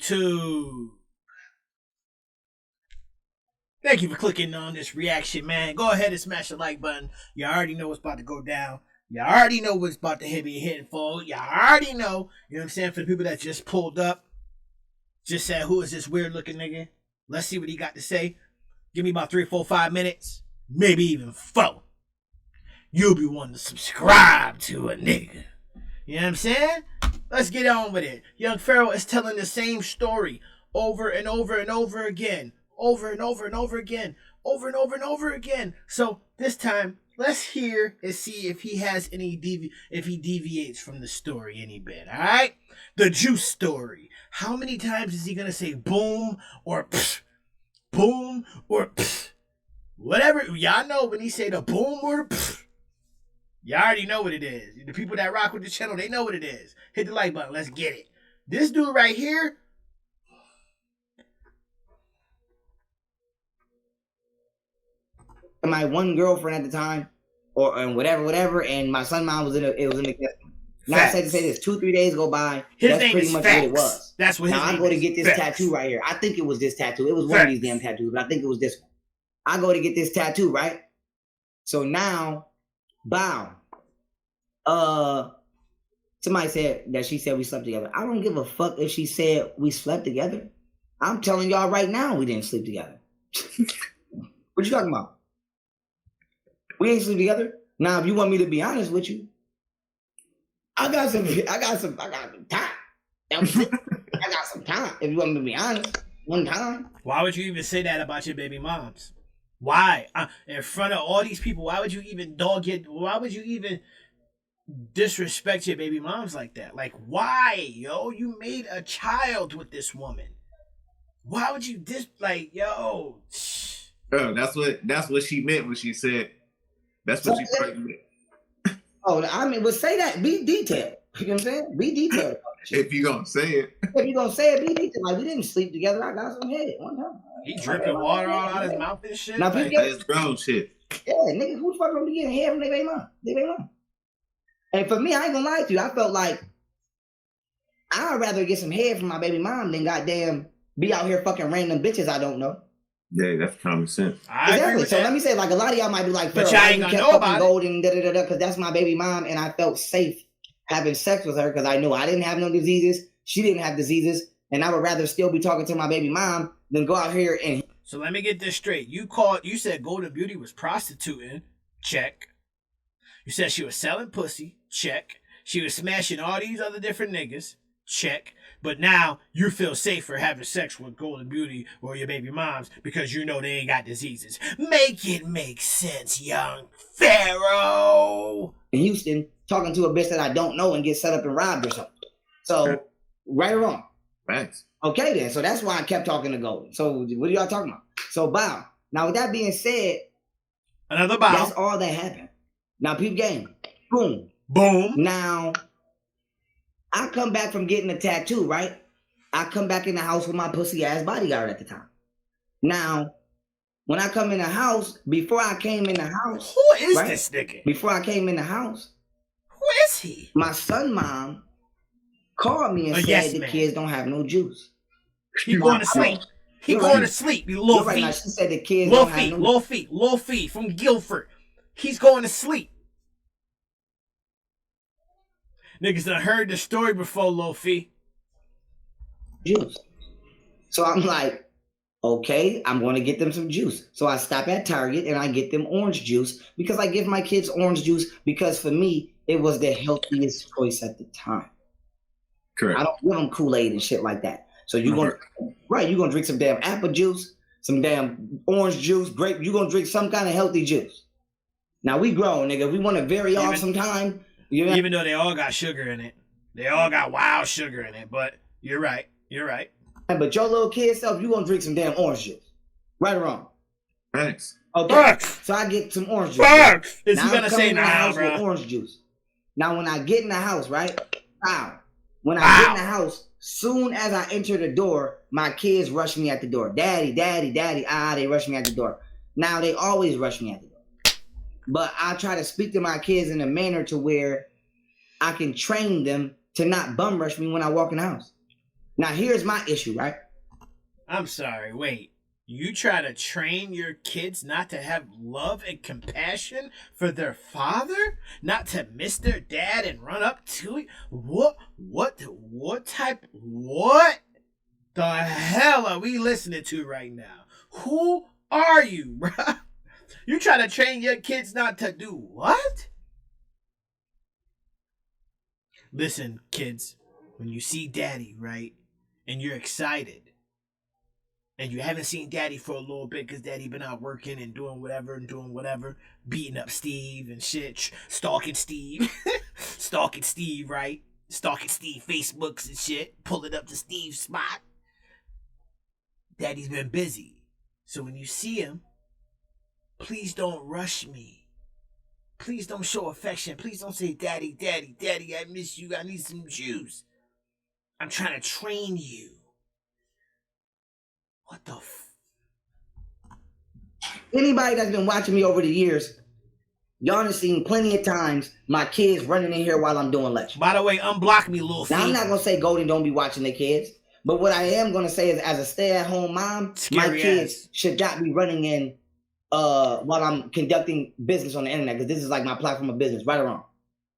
YouTube. Thank you for clicking on this reaction, man. Go ahead and smash the like button. You already know what's about to go down. You already know what's about to be hitting for. You already know. You know what I'm saying? For the people that just pulled up, just said, who is this weird looking nigga? Let's see what he got to say. Give me about 3, 4, 5 minutes. Maybe even 4. You'll be wanting to subscribe to a nigga. You know what I'm saying? Let's get on with it. Young Pharaoh is telling the same story over and over and over again. Over and over and over again. Over and over and over again. So this time, let's hear and see if he has any if he deviates from the story any bit. Alright? The juice story. How many times is he gonna say boom or pfft? Boom or pfft? Whatever. Y'all know when he say the boom or the pfft. Y'all already know what it is. The people that rock with the channel, they know what it is. Hit the like button. Let's get it. This dude right here. My one girlfriend at the time, and whatever, and my son mom was in the Now I said to say this, 2-3 days go by. That's pretty much what it was. That's what. Now I go to get this tattoo right here. I think it was this tattoo. It was one of these damn tattoos, but I think it was this one. I go to get this tattoo, right? So now, bow. Somebody said that she said we slept together. I don't give a fuck if she said we slept together. I'm telling y'all right now we didn't sleep together. What you talking about? We ain't sleep together. Now, if you want me to be honest with you, I got some time. That was it. I got some time. If you want me to be honest, one time. Why would you even say that about your baby moms? Why? In front of all these people, why would you even why would you even disrespect your baby moms like that? Like, why, yo? You made a child with this woman. Why would you yo? Bro, that's what she meant when she said. That's what she meant. Oh, I mean, but say that. Be detailed. You know what I'm saying? Be detailed. If you gonna say it. If you gonna say it, be detailed. Like, we didn't sleep together. I got some head one time. He dripping water all out his mouth and shit. Now, that's grown shit. Yeah, niggas, who the fuck gonna be getting head from their baby mom? And for me, I ain't gonna lie to you. I felt like I'd rather get some head from my baby mom than goddamn be out here fucking random bitches I don't know. Yeah, that's common sense. Exactly. So let me say, like, a lot of y'all might be like, but y'all ain't gonna know about gold and because that's my baby mom, and I felt safe having sex with her because I knew I didn't have no diseases, she didn't have diseases, and I would rather still be talking to my baby mom than go out here and. So let me get this straight. You said Golden Beauty was prostituting. Check. You said she was selling pussy. Check. She was smashing all these other different niggas. Check. But now you feel safer having sex with Golden Beauty or your baby moms because you know they ain't got diseases. Make it make sense, young Pharaoh. In Houston, talking to a bitch that I don't know and get set up and robbed or something. So, right or wrong? Thanks. Okay then. So that's why I kept talking to Golden. So what are y'all talking about? So bow. Now with that being said, another bow. That's all that happened. Now peep game. Boom. Boom. Now I come back from getting a tattoo, right? I come back in the house with my pussy ass bodyguard at the time. Now, when I come in the house, before I came in the house, who is this nigga? Before I came in the house, who is he? My son mom called me and said the kids don't have no juice. He going to sleep. He going to sleep. You little feet. Now, she said the kids don't have no Little feet from Guilford. He's going to sleep. Niggas done heard the story before, Lofi. Juice. So I'm like, okay, I'm going to get them some juice. So I stop at Target and I get them orange juice because I give my kids orange juice because for me, it was the healthiest choice at the time. Correct. I don't give them Kool-Aid and shit like that. So you're going to drink some damn apple juice, some damn orange juice, grape. You're going to drink some kind of healthy juice. Now we grown, nigga. We want to vary off sometime. Even though they all got sugar in it. They all got wild sugar in it. But you're right. You're right. But your little kid self, you going to drink some damn orange juice. Right or wrong? Thanks. Okay. Facts. So I get some orange juice. Facts. Is now he going to say nah, bro? With orange juice. Now when I get in the house, right? Wow. When I get in the house, soon as I enter the door, my kids rush me at the door. Daddy, daddy, daddy. They rush me at the door. Now they always rush me at the door. But I try to speak to my kids in a manner to where I can train them to not bum rush me when I walk in the house. Now, here's my issue, right? I'm sorry, wait. You try to train your kids not to have love and compassion for their father? Not to miss their dad and run up to it? What the hell are we listening to right now? Who are you, bruh? You try to train your kids not to do what? Listen, kids, when you see daddy, right, and you're excited, and you haven't seen daddy for a little bit because daddy been out working and doing whatever, beating up Steve and shit, stalking Steve, stalking Steve, right? Stalking Steve Facebooks and shit, pulling up to Steve's spot. Daddy's been busy. So when you see him, please don't rush me. Please don't show affection. Please don't say, Daddy, Daddy, Daddy, I miss you. I need some juice. I'm trying to train you. What the Anybody that's been watching me over the years, y'all have seen plenty of times my kids running in here while I'm doing lecture. By the way, unblock me, little Now, I'm not going to say Golden don't be watching their kids, but what I am going to say is as a stay-at-home mom, my kids should not be running in while I'm conducting business on the internet, because this is like my platform of business, right or wrong.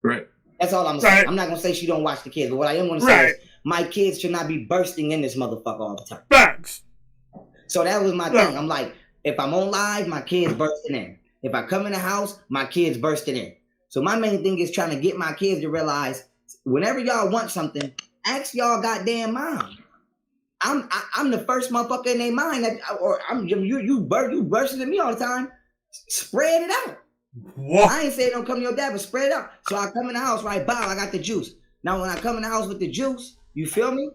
Right. That's all I'm saying. I'm not going to say she don't watch the kids, but what I am going to say is my kids should not be bursting in this motherfucker all the time. Thanks. So that was my thing. I'm like, if I'm on live, my kids bursting in. If I come in the house, my kids bursting in. So my main thing is trying to get my kids to realize whenever y'all want something, ask y'all goddamn mom. I'm the first motherfucker in their mind that, or you bursting at me all the time. Spread it out. What? I ain't saying don't come to your dad, but spread it out. So I come in the house, right? Bow, I got the juice. Now when I come in the house with the juice, you feel me?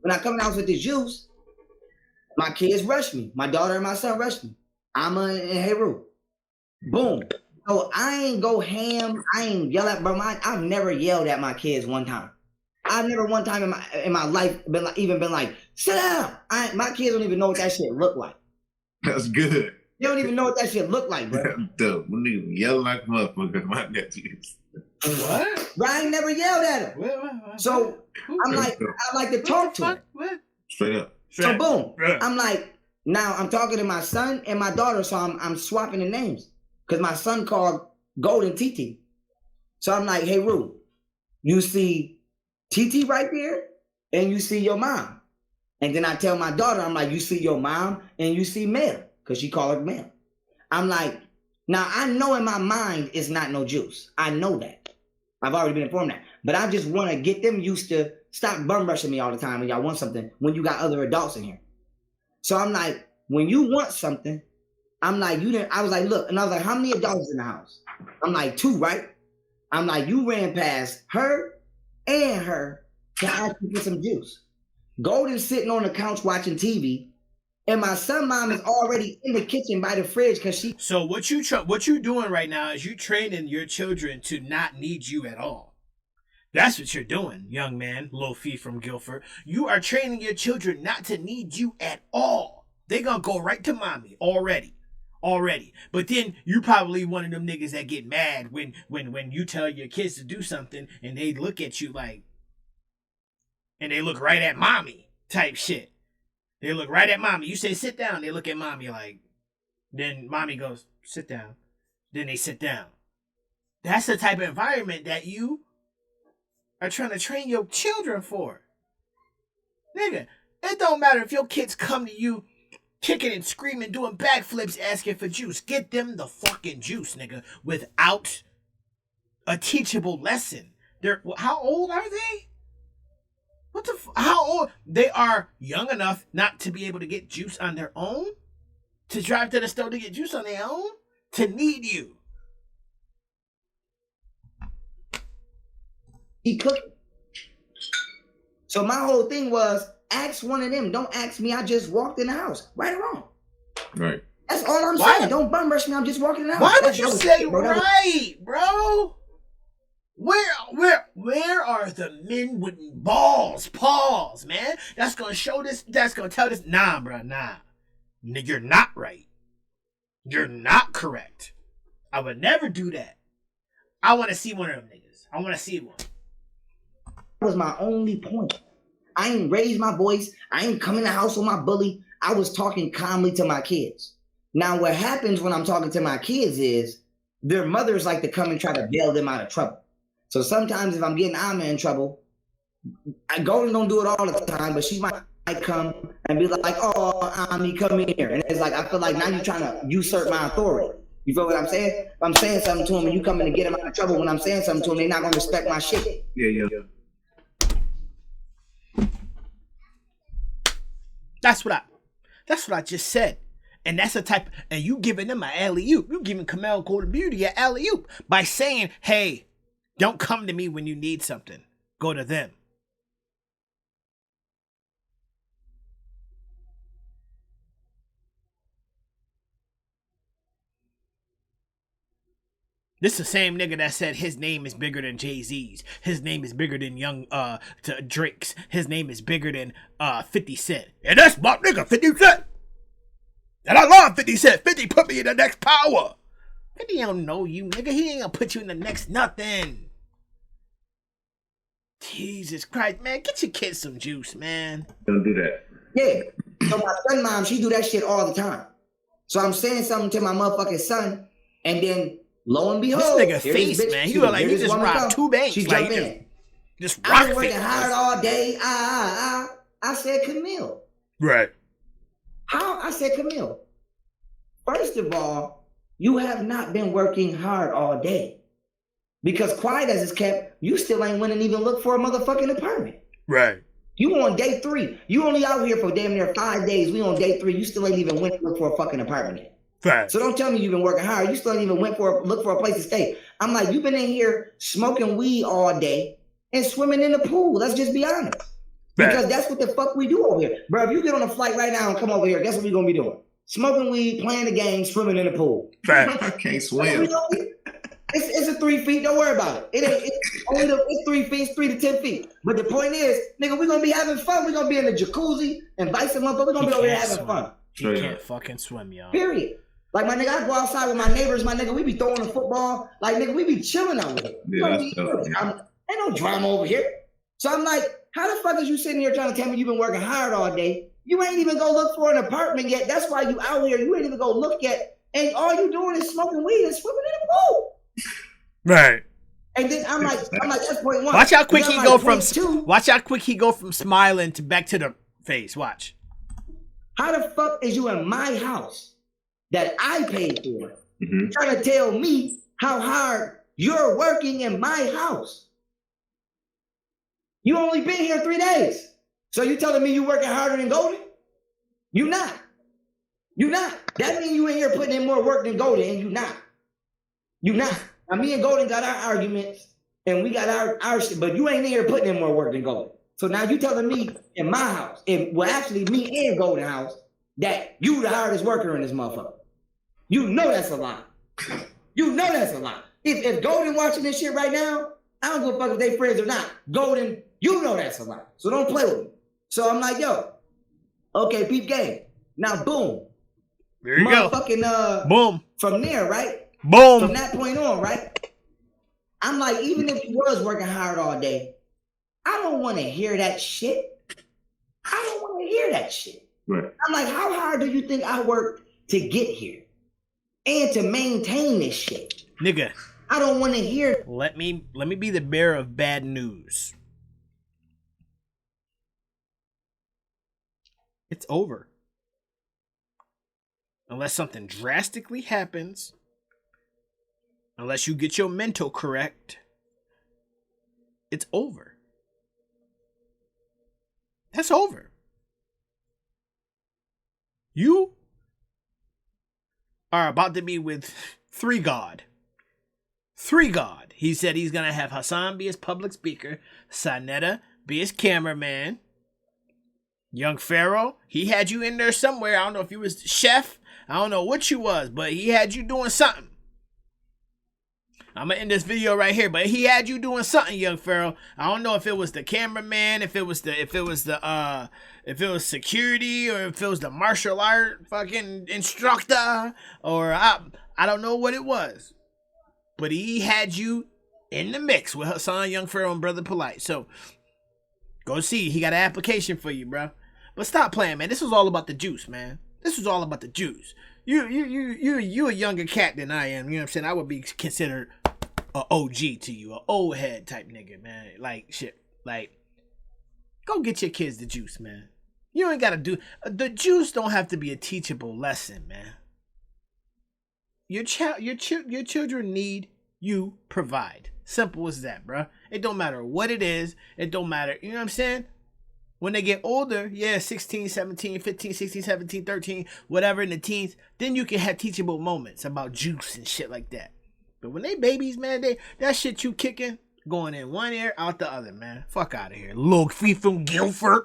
When I come in the house with the juice, my kids rush me. My daughter and my son rush me. Amma and Heru. Boom. So I ain't go ham. I ain't yell at, bro. I've never yelled at my kids one time. I've never one time in my life been like, sit down. My kids don't even know what that shit look like. That's good. They don't even know what that shit look like, bro. Dude, we need to yell like motherfucker. My nephews. What? Bro, I ain't never yelled at him. So I'm like, I like to talk to him. Straight up. So boom, I'm like, now I'm talking to my son and my daughter, so I'm swapping the names. Because my son called Golden TT. So I'm like, hey, Rue, you see TT right there, and you see your mom. And then I tell my daughter, I'm like, you see your mom, and you see Mel, because she called her Mel. I'm like, now I know in my mind it's not no juice. I know that. I've already been informed that. But I just want to get them used to stop bum rushing me all the time when y'all want something, when you got other adults in here. So I'm like, when you want something, I'm like, I was like, look, and I was like, how many adults in the house? I'm like, 2, right? I'm like, you ran past her and her to ask you for some juice. Golden's sitting on the couch watching TV, and my son mom is already in the kitchen by the fridge because she. So what you doing right now is you training your children to not need you at all. That's what you're doing, young man, Lil Fee from Guilford. You are training your children not to need you at all. They gonna go right to mommy already. But then you probably one of them niggas that get mad when you tell your kids to do something and they look at you like, and they look right at mommy type shit. They look right at mommy. You say sit down, they look at mommy like, then mommy goes, sit down. Then they sit down. That's the type of environment that you are trying to train your children for. Nigga, it don't matter if your kids come to you kicking and screaming, doing backflips, asking for juice. Get them the fucking juice, nigga, without a teachable lesson. How old are they? How old? They are young enough not to be able to get juice on their own? To drive to the store to get juice on their own? To need you. He cooked. So my whole thing was, ask one of them. Don't ask me. I just walked in the house. Right or wrong? Right. That's all I'm saying. Don't bum rush me. I'm just walking in the house. Why would you say right, bro? Where are the men with balls? Pause, man. That's gonna show this. That's gonna tell this. Nah, bro. Nah. You're not right. You're not correct. I would never do that. I want to see one of them niggas. I want to see one. That was my only point. I ain't raised my voice. I ain't come in the house with my bully. I was talking calmly to my kids. Now, what happens when I'm talking to my kids is their mothers like to come and try to bail them out of trouble. So sometimes if I'm getting Alma in trouble, Golden don't do it all the time, but she might come and be like, oh, Ami, come here. And it's like, I feel like now you're trying to usurp my authority. You feel what I'm saying? If I'm saying something to them and you coming to get them out of trouble, when I'm saying something to them, they're not going to respect my shit. Yeah. That's what I just said. And that's the type, and you giving them an alley-oop. You giving Kamel Golden Beauty an alley-oop by saying, hey, don't come to me when you need something. Go to them. This is the same nigga that said his name is bigger than Jay-Z's. His name is bigger than Drake's. His name is bigger than 50 Cent. And that's my nigga, 50 Cent. And I love 50 Cent. 50 put me in the next power. 50 don't know you, nigga. He ain't gonna put you in the next nothing. Jesus Christ, man. Get your kids some juice, man. Don't do that. Yeah. So my son mom, she do that shit all the time. So I'm saying something to my motherfucking son, and then lo and behold, this nigga face, man. You look like he just robbed 2 banks. She like, jump in. Just I was working hard all day. I said, Camille. Right. How? I said, Camille. First of all, you have not been working hard all day. Because quiet as it's kept, you still ain't went and even look for a motherfucking apartment. Right. You on day 3. You only out here for damn near 5 days. We on day 3. You still ain't even went to look for a fucking apartment yet. Right. So don't tell me you've been working hard. You still ain't even look for a place to stay. I'm like, you've been in here smoking weed all day and swimming in the pool. Let's just be honest. Because that's what the fuck we do over here. Bro, if you get on a flight right now and come over here, guess what we're going to be doing? Smoking weed, playing the game, swimming in the pool. I can't swim. It's a 3 feet. Don't worry about it. It's 3 feet. It's 3 to 10 feet. But the point is, nigga, we're going to be having fun. We're going to be in the jacuzzi and vice and motherfucker. We're going to be over here having fun. You can't fucking swim, y'all. Period. Like, my nigga, I go outside with my neighbors, my nigga, we be throwing the football. Like, nigga, we be chilling out with it. Yeah, ain't no drama over here. So I'm like, how the fuck is you sitting here trying to tell me you've been working hard all day? You ain't even go look for an apartment yet. That's why you out here. You ain't even go look yet. And all you doing is smoking weed and swimming in the pool. Right. And then I'm like, that's point 1. Watch how quick he go from watch how quick he go from smiling to back to the face. Watch. How the fuck is you in my house that I paid for trying to tell me how hard you're working in my house? You only been here 3 days. So you telling me you working harder than Golden? You not. You not. That means you in here putting in more work than Golden, and you not. You not. Now me and Golden got our arguments, and we got our shit, but you ain't in here putting in more work than Golden. So now you telling me in my house, actually me and Golden house, that you the hardest worker in this motherfucker. You know that's a lie. You know that's a lie. If Golden watching this shit right now, I don't give a fuck if they friends or not. Golden, you know that's a lie. So don't play with me. So I'm like, yo, okay, peep game. Now, boom. There you go. Boom. From there, right? Boom. From that point on, right? I'm like, even if you was working hard all day, I don't want to hear that shit. I don't want to hear that shit. Right. I'm like, how hard do you think I worked to get here and to maintain this shit? Nigga. I don't want to hear. Let me be the bearer of bad news. It's over. Unless something drastically happens. Unless you get your mental correct. It's over. That's over. You are about to be with 3 God. 3 God. He said he's going to have Hassan be his public speaker. Sanetta be his cameraman. Young Pharaoh, he had you in there somewhere. I don't know if you was chef. I don't know what you was, but he had you doing something. I'm going to end this video right here, but he had you doing something, Young Pharaoh. I don't know if it was the cameraman, if it was security, or if it was the martial art fucking instructor, or I don't know what it was. But he had you in the mix with Hassan, Young Pharaoh, and Brother Polite. So Go see. He got an application for you, bro. But stop playing, man. This was all about the juice, man. This was all about the juice. You a younger cat than I am. You know what I'm saying? I would be considered a OG to you, a old head type nigga, man. Like shit. Like, go get your kids the juice, man. You ain't gotta do the juice. Don't have to be a teachable lesson, man. Your children need, you provide. Simple as that, bro. It don't matter what it is. It don't matter. You know what I'm saying? When they get older, yeah, 16, 17, 15, 16, 17, 13, whatever in the teens, then you can have teachable moments about juice and shit like that. But when they babies, man, that shit you kicking, going in one ear, out the other, man. Fuck out of here. Little feet from Guilford.